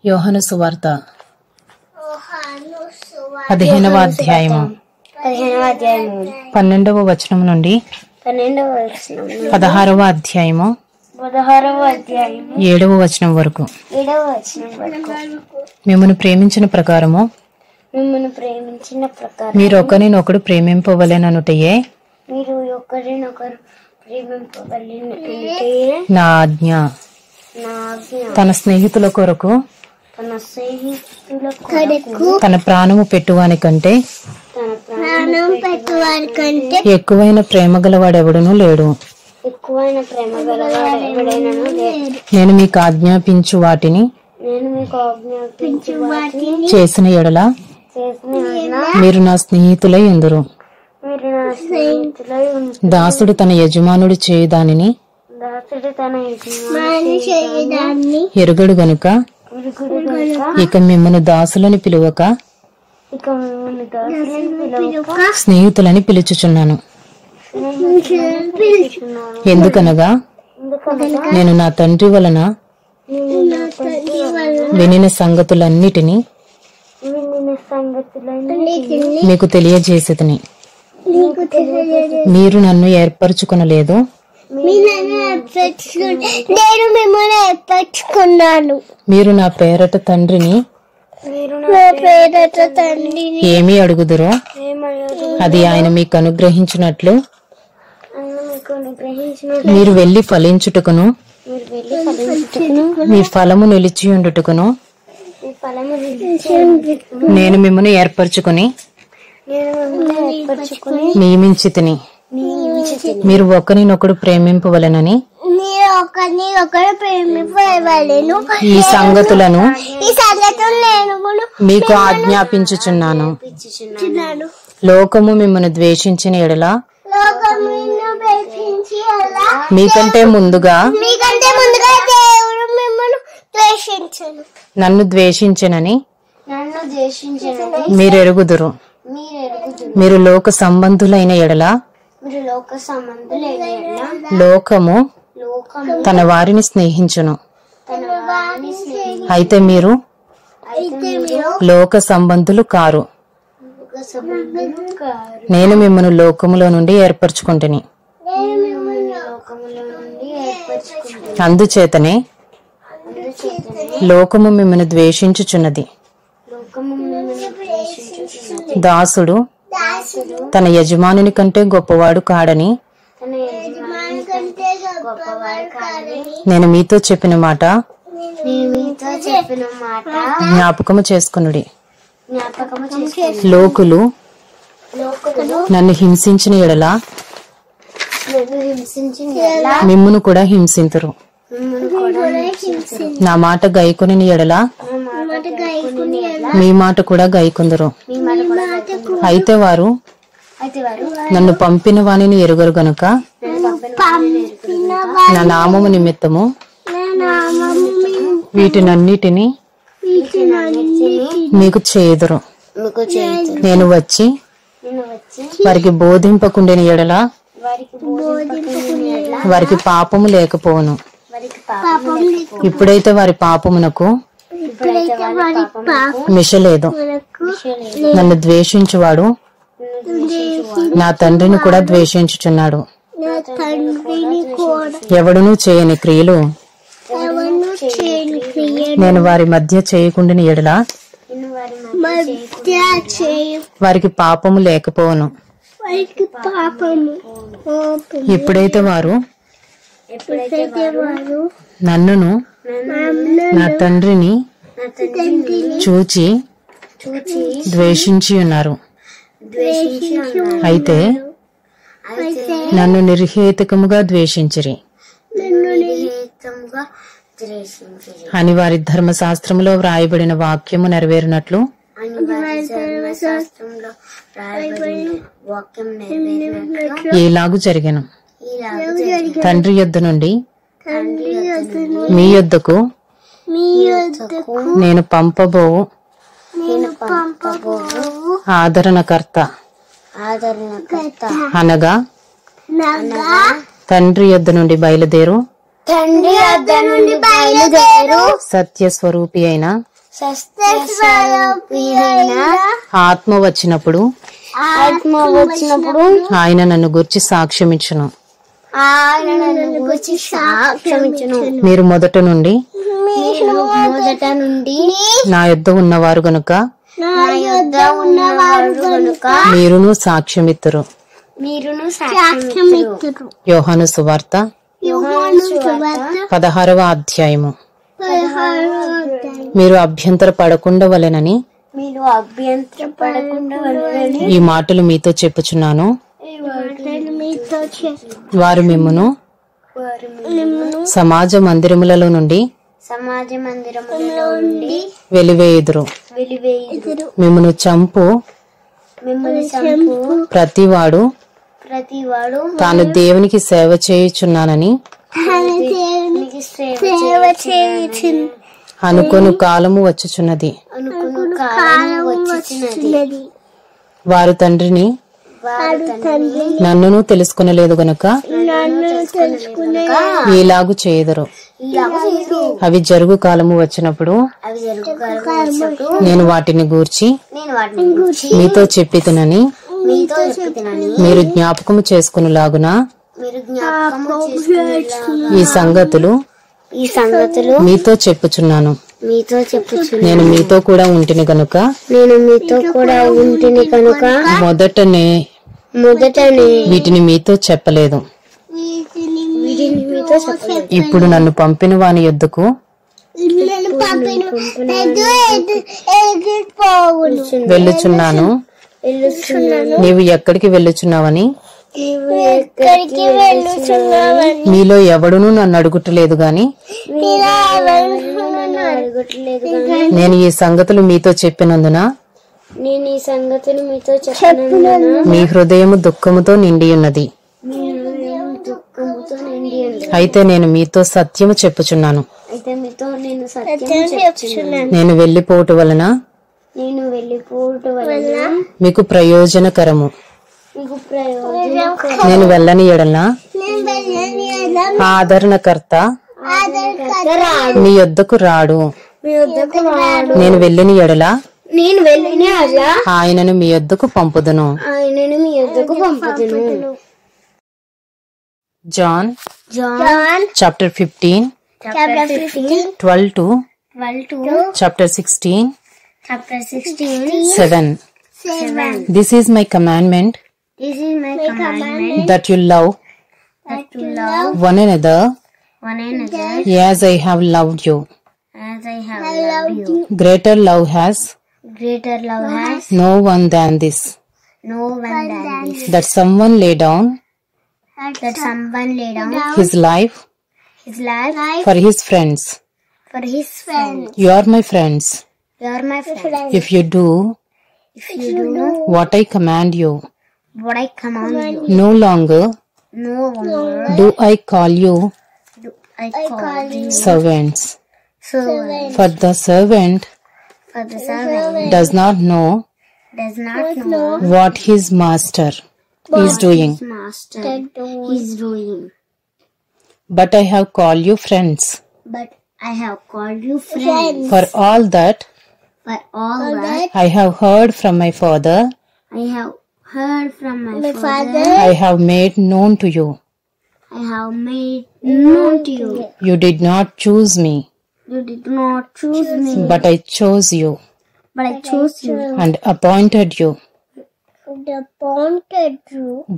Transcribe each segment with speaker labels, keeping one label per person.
Speaker 1: యోహాను సువార్త 15వ అధ్యాయము 12వ వచనం నుండి 16వ అధ్యాయము 7వ వచనం వరకు. మిమ్మల్ని ప్రేమించిన ప్రకారము మీరు ఒకరినొకడు ప్రేమింపవలెననుటయే నా ఆజ్ఞ. తన స్నేహితుల కొరకు తన ప్రాణము పెట్టువాని కంటే ఎక్కువైన ప్రేమ గలవాడెవడునూ లేడు. నేను మీకు ఆజ్ఞాపించు వాటిని చేసిన ఎడల మీరు నా స్నేహితులై ఉందురు. దాసుడు తన యజమానుడు చేయు దానిని ఎరుగడు గనుక ఇక మిమ్మల్ని దాసులని పిలువక స్నేహితులని పిలుచుచున్నాను. ఎందుకనగా నేను నా తండ్రి వలన వినిన సంగతులన్నిటినీ మీకు తెలియజేసేదని. మీరు నన్ను ఏర్పరచుకొనలేదు, మీరు నా పేరట తండ్రిని ఏమి అడుగుదురో అది ఆయన మీకు అనుగ్రహించినట్లు మీరు వెళ్లి ఫలించుటకును మీ ఫలము నిలిచి ఉండుటకును నేను మిమ్మల్ని ఏర్పరచుకుని నియమించితిని. మీరు ఒకరినొకడు ప్రేమింపవలెనని ఈ సంగతులను మీకు ఆజ్ఞాపించుచున్నాను. లోకము మిమ్మల్ని ద్వేషించిన ఎడల మీకంటే ముందుగా నన్ను ద్వేషించనని మీరెరుగుదురు. మీరు లోక సంబంధులైన ఎడల లోకము తన వారిని స్నేహించును. అయితే మీరు లోక సంబంధులు కారు, నేను మిమ్మల్ని లోకములో నుండి ఏర్పరచుకుంటుని. అందుచేతనే లోకము మిమ్మల్ని ద్వేషించుచున్నది. దాసుడు తన యజమానుని కంటే గొప్పవాడు కాడని నేను మీతో చెప్పిన మాట జ్ఞాపకము చేసుకొనుడి. లోకులు నన్ను హింసించిన ఎడల మిమ్మును కూడా హింసింతురు. నా మాట గైకొనిన ఎడల మీ మాట కూడా గైకొందురు. అయితే వారు నన్ను పంపిన వానిని ఎరుగరు గనుక నా నామము నిమిత్తము వీటినన్నిటినీ మీకు చేయుదురు. నేను వచ్చి వారికి బోధింపకుండిన ఎడల వారికి పాపము లేకపోవును. ఇప్పుడైతే వారి పాపమునకు మిషలేదు. నన్ను ద్వేషించువాడు నా తండ్రిని కూడా ద్వేషించుచున్నాడు. ఎవడునూ చేయని క్రియలు నేను వారి మధ్య చేయకుండిన ఎడల వారికి పాపము లేకపోవును. ఇప్పుడైతే వారు నన్నును నా తండ్రిని చూచి ద్వేషించి ఉన్నారు. అయితే నన్ను నిర్హేతుకముగా ద్వేషించిరి అని వారి ధర్మశాస్త్రములో వ్రాయబడిన వాక్యము నెరవేరినట్లు ఈలాగు జరిగెను. తండ్రి యొద్ద నుండి మీ యొద్దకు నేను పంపబోవు ఆదరణకర్త అనగా తండ్రి యొద్ద నుండి బయలుదేరు
Speaker 2: తండ్రి వద్ద నుండి బయలుదేరు
Speaker 1: సత్యస్వరూపి అయిన
Speaker 2: సత్యస్వరూపి అయిన
Speaker 1: ఆత్మ వచ్చినప్పుడు ఆయన నన్ను గురించి సాక్ష్యమిచ్చును. మీరు మొదట నుండి నా యొద్ద ఉన్నవారు గనుక మీరును సాక్ష్యమిత్తురు. యోహాను సువార్త 16వ అధ్యాయము. మీరు అభ్యంతర పడకుండా వలెనని ఈ మాటలు మీతో చెప్పుచున్నాను. వారు మిమ్మును సమాజ మందిరములలో నుండి వెలివేయుదురు. మిమ్మును చంపు ప్రతివాడు తాను దేవునికి సేవ చేయుచున్నానని అనుకొను కాలము వచ్చుచున్నది. వారు తండ్రిని నన్నును తెలుసుకొనలేదు గనుక ఈలాగు చేయుదురు. అవి జరుగు కాలము వచ్చినప్పుడు నేను వాటిని గూర్చి మీతో చెప్పితునని మీరు జ్ఞాపకము చేసుకునేలాగున ఈ సంగతులు మీతో చెప్పుచున్నాను. నేను మీతో కూడా ఉంటిని కనుక మొదటనే వీటిని మీతో చెప్పలేదు. ఇప్పుడు నన్ను పంపిన వాని యొద్దకు వెళ్ళుచున్నాను. నీవు ఎక్కడికి వెళ్ళుచున్నావని మీలో ఎవడునూ నన్ను అడుగుటలేదు గాని నేను ఈ సంగతులు మీతో చెప్పినందున మీ హృదయము దుఃఖముతో నిండి ఉన్నది. అయితే నేను మీతో సత్యము చెప్పుచున్నాను. నేను వెళ్లిపోవట వలన మీకు ప్రయోజనకరము. నేను వెళ్ళని ఎడల ఆదరణకర్త మీ యొద్దకు రాడు. నేను వెళ్ళని ఎడల ఆయనను మీ యొద్దకు పంపుదును. John chapter 15 12 to chapter 16 7. This is my commandment, that you love one another as I have loved you. Greater love has no one than this, that someone lay down his life for his friends. You are my friends if you do what I command you. No longer do I call you servants, for the servant does not know what his master is doing. But I have called you friends. For all that I have heard from my Father, I have made known to you. You did not choose me, but I chose you and appointed you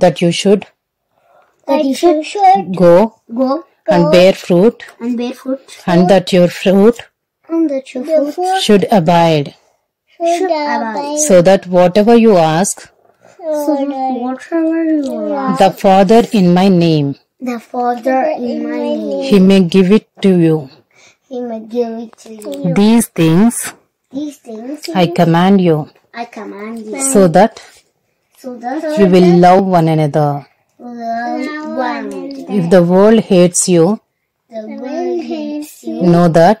Speaker 1: that you should go and bear fruit, and that your fruit should abide, so that whatever you ask the Father in my name, He may give it to you. These things I command you, so that you will love one another. If the world hates you, know that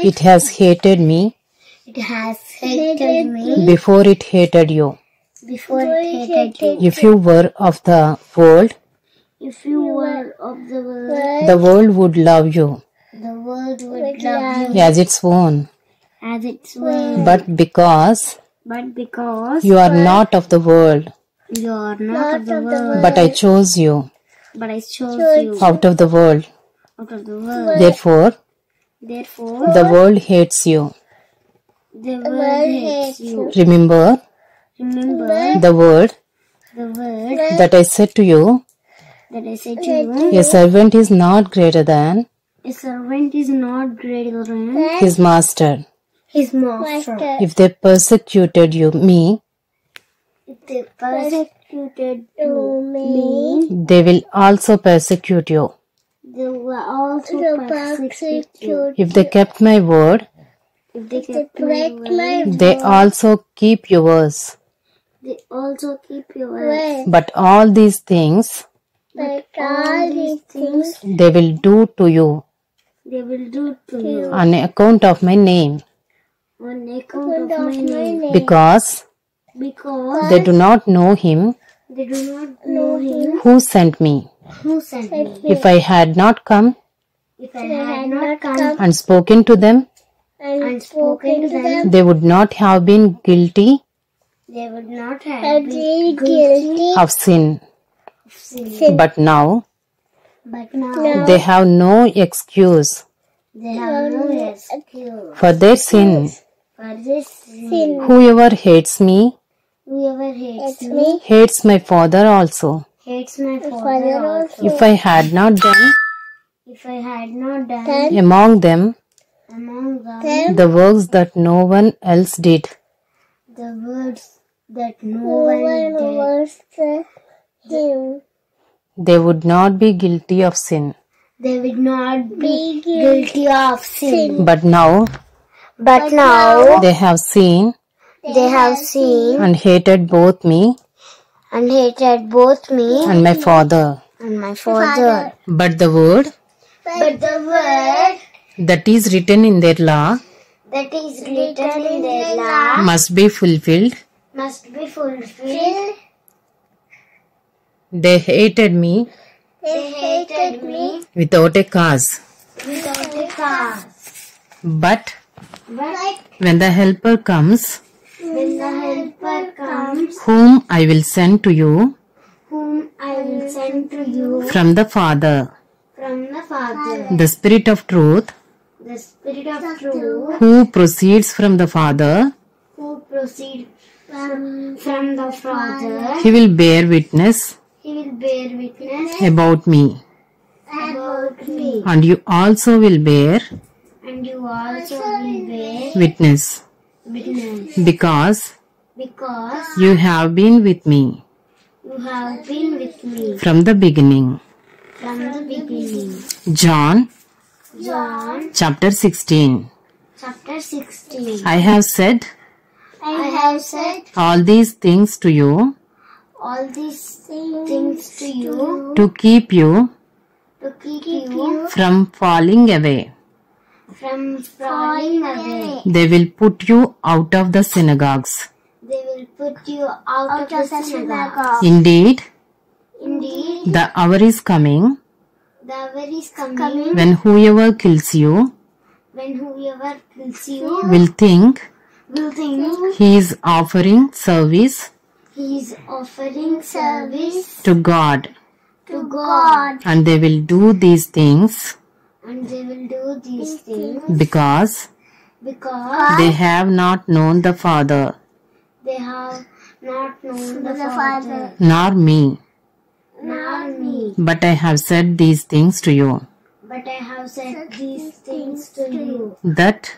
Speaker 1: it has hated me before it hated you. If you were of the world,
Speaker 2: If you were of
Speaker 1: the world would love you
Speaker 2: the world would love you
Speaker 1: as its own.
Speaker 2: as its own.
Speaker 1: But because
Speaker 2: You
Speaker 1: you are not of the world,
Speaker 2: are not of the world,
Speaker 1: but I chose you
Speaker 2: but I chose you
Speaker 1: out of the world.
Speaker 2: out of the world.
Speaker 1: Therefore,
Speaker 2: Therefore,
Speaker 1: the world hates you.
Speaker 2: the world hates you.
Speaker 1: Remember
Speaker 2: Remember
Speaker 1: the word
Speaker 2: the word
Speaker 1: that I said to you,
Speaker 2: that I said to you.
Speaker 1: a servant is not greater than
Speaker 2: A servant is not greater than
Speaker 1: his master.
Speaker 2: his master.
Speaker 1: If they persecuted me,
Speaker 2: If they persecuted me,
Speaker 1: they will also persecute you.
Speaker 2: they will also persecute you.
Speaker 1: If they kept my word,
Speaker 2: If they kept my word,
Speaker 1: they also keep yours.
Speaker 2: they also keep your word.
Speaker 1: But all these things
Speaker 2: But all these things
Speaker 1: they will do to you
Speaker 2: they will do to you
Speaker 1: on account of my name,
Speaker 2: on account of my name.
Speaker 1: because
Speaker 2: Because
Speaker 1: they do not know him
Speaker 2: they do not know him
Speaker 1: who sent me.
Speaker 2: who sent me.
Speaker 1: If I had not come
Speaker 2: If I had not come
Speaker 1: and spoken to them,
Speaker 2: and spoken to them,
Speaker 1: they would not have been guilty
Speaker 2: they would not have been guilty
Speaker 1: of sin.
Speaker 2: of sin.
Speaker 1: But now
Speaker 2: But now
Speaker 1: they have no excuse
Speaker 2: they have no excuse
Speaker 1: for their sin.
Speaker 2: for this sin.
Speaker 1: Whoever hates me
Speaker 2: Whoever hates me
Speaker 1: hates my Father also.
Speaker 2: hates my Father also.
Speaker 1: If I had not done
Speaker 2: If I had not done
Speaker 1: among them
Speaker 2: among them
Speaker 1: the works that no one else did,
Speaker 2: the words that no one did,
Speaker 1: they would not be guilty of sin.
Speaker 2: they would not be guilty of sin.
Speaker 1: But now
Speaker 2: But now
Speaker 1: they have seen
Speaker 2: they have seen
Speaker 1: and hated both me
Speaker 2: and hated both me
Speaker 1: and my Father.
Speaker 2: and my Father.
Speaker 1: But the word
Speaker 2: But the word
Speaker 1: that is written in their law
Speaker 2: that is written in their law
Speaker 1: must be fulfilled.
Speaker 2: must be fulfilled.
Speaker 1: They hated me
Speaker 2: They hated me
Speaker 1: without a cause.
Speaker 2: without a cause.
Speaker 1: But
Speaker 2: But
Speaker 1: when the Helper comes,
Speaker 2: when the Helper comes,
Speaker 1: whom I will send to you
Speaker 2: whom I will send to you
Speaker 1: from the Father,
Speaker 2: from the Father,
Speaker 1: the Spirit of truth,
Speaker 2: the Spirit of truth,
Speaker 1: who proceeds from the Father,
Speaker 2: who proceed from the Father,
Speaker 1: he will bear witness
Speaker 2: he will bear witness
Speaker 1: about me.
Speaker 2: about me,
Speaker 1: And you also will bear
Speaker 2: and you also will bear
Speaker 1: witness,
Speaker 2: witness,
Speaker 1: because
Speaker 2: because
Speaker 1: you have been with me
Speaker 2: you have been with me
Speaker 1: from the beginning.
Speaker 2: from the beginning.
Speaker 1: John
Speaker 2: John
Speaker 1: chapter 16.
Speaker 2: chapter 16.
Speaker 1: I have said
Speaker 2: I have said
Speaker 1: all these things to you
Speaker 2: all these things to you
Speaker 1: to keep you
Speaker 2: to keep you
Speaker 1: from falling away.
Speaker 2: from falling away.
Speaker 1: They will put you out of the synagogues.
Speaker 2: They will put you out of the synagogue.
Speaker 1: Indeed,
Speaker 2: Indeed,
Speaker 1: the hour is coming
Speaker 2: the hour is coming
Speaker 1: when whoever kills you
Speaker 2: when whoever kills you
Speaker 1: will think
Speaker 2: will think
Speaker 1: he is offering service
Speaker 2: he is offering service
Speaker 1: to God,
Speaker 2: to God,
Speaker 1: and they will do these things
Speaker 2: and they will do these things
Speaker 1: because
Speaker 2: because
Speaker 1: they have not known the Father,
Speaker 2: they have not known the Father,
Speaker 1: nor me.
Speaker 2: nor me.
Speaker 1: But I have said these things to you,
Speaker 2: But I have said these things to you,
Speaker 1: that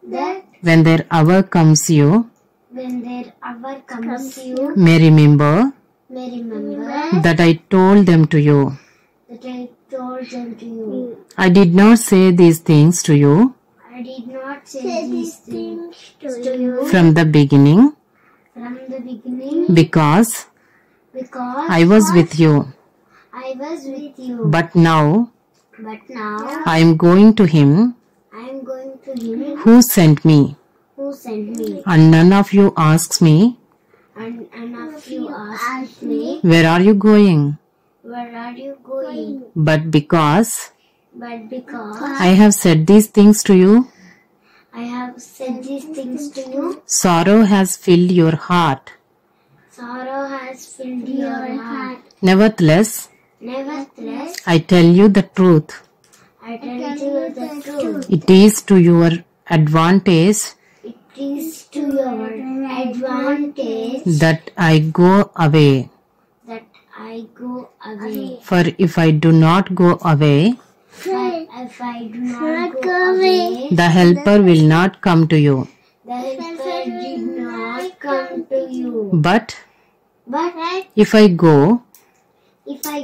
Speaker 2: that
Speaker 1: when their hour comes you
Speaker 2: when their hour comes, you
Speaker 1: may remember
Speaker 2: may remember
Speaker 1: that I told them to you.
Speaker 2: that I told them to you.
Speaker 1: I did not say these things to you
Speaker 2: I did not say these things to you
Speaker 1: from the beginning
Speaker 2: from the beginning
Speaker 1: because
Speaker 2: because
Speaker 1: I was with you.
Speaker 2: I was with you.
Speaker 1: But now
Speaker 2: But now
Speaker 1: I am going to him
Speaker 2: I am going to him
Speaker 1: who sent me,
Speaker 2: who sent me,
Speaker 1: and none of you asks me,
Speaker 2: and none of you asked me,
Speaker 1: where are you going?
Speaker 2: Where are you going?
Speaker 1: But because
Speaker 2: I
Speaker 1: have said these things to you,
Speaker 2: I have said these things to you.
Speaker 1: Sorrow has filled your heart.
Speaker 2: Sorrow has filled your heart.
Speaker 1: Nevertheless, I tell you the truth.
Speaker 2: I tell you the truth.
Speaker 1: It is to your advantage
Speaker 2: It is to your advantage
Speaker 1: that I go away. For if I do not go away, the Helper will not come to you.
Speaker 2: The Helper did not come to you.
Speaker 1: But if I go,
Speaker 2: I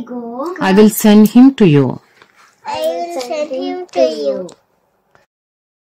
Speaker 1: I will send him to you.
Speaker 2: I will send him to you.